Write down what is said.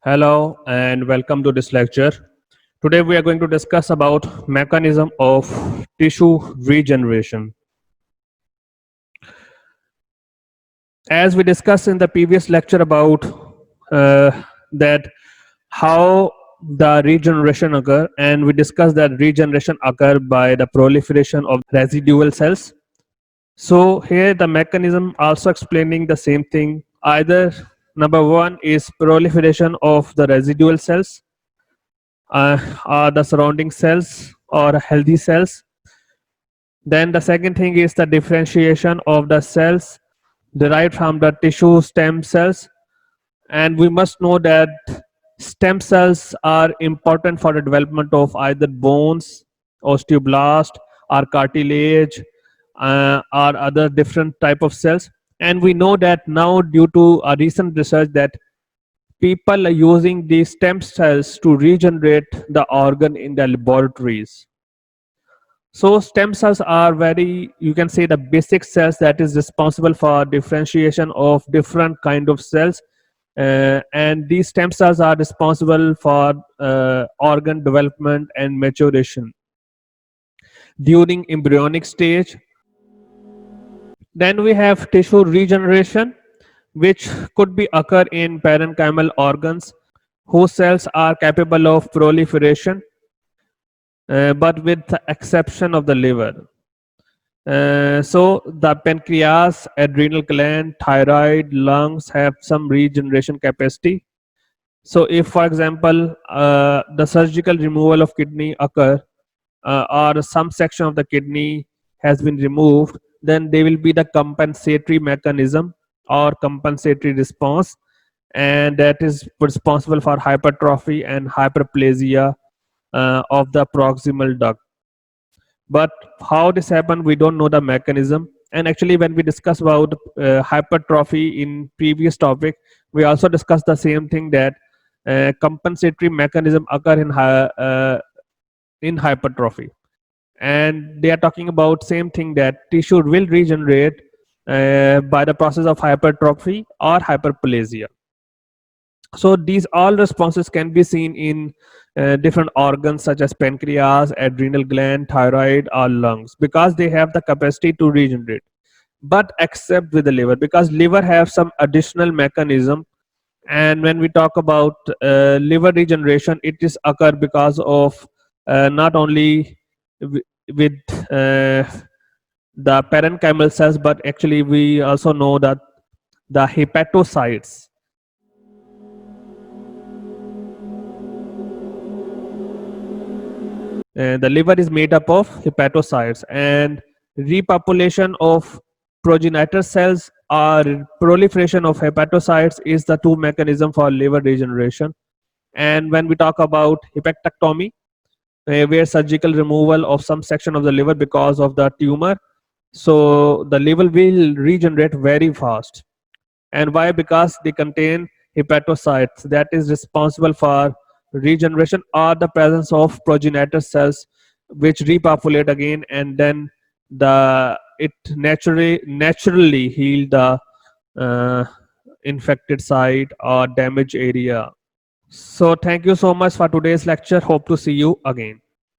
Hello and welcome to this lecture. Today we are going to discuss about mechanism of tissue regeneration. As we discussed in the previous lecture about that how the regeneration occur, and we discussed that regeneration occur by the proliferation of residual cells. So here the mechanism also explaining the same thing. Either number one is proliferation of the residual cells, are the surrounding cells or healthy cells. Then the second thing is the differentiation of the cells derived from the tissue stem cells. And we must know that stem cells are important for the development of either bones, osteoblast, or cartilage, or other different type of cells. And we know that now, due to a recent research, that people are using these stem cells to regenerate the organ in the laboratories. So stem cells are very, you can say, the basic cells that is responsible for differentiation of different kind of cells, and these stem cells are responsible for organ development and maturation during embryonic stage. Then we have tissue regeneration, which could be occur in parenchymal organs whose cells are capable of proliferation, but with the exception of the liver. So the pancreas, adrenal gland, thyroid, lungs have some regeneration capacity. So if, for example, the surgical removal of kidney occur, or some section of the kidney has been removed, then there will be the compensatory mechanism or compensatory response, and that is responsible for hypertrophy and hyperplasia of the proximal duct. But how this happened, we don't know the mechanism. And actually, when we discuss about hypertrophy in previous topic, we also discussed the same thing, that compensatory mechanism occur in hypertrophy, and they are talking about same thing, that tissue will regenerate by the process of hypertrophy or hyperplasia. So these all responses can be seen in different organs such as pancreas, adrenal gland, thyroid, or lungs, because they have the capacity to regenerate. But except with the liver, because liver have some additional mechanism. And when we talk about liver regeneration, it is occur because of not only with the parenchymal cells, but actually we also know that the hepatocytes. The liver is made up of hepatocytes, and repopulation of progenitor cells or proliferation of hepatocytes is the two mechanism for liver regeneration. And when we talk about hepatectomy, where surgical removal of some section of the liver because of the tumor, so the liver will regenerate very fast. And why? Because they contain hepatocytes that is responsible for regeneration, or the presence of progenitor cells which repopulate again, and then the it naturally heal the infected site or damaged area. So thank you so much for today's lecture. Hope to see you again.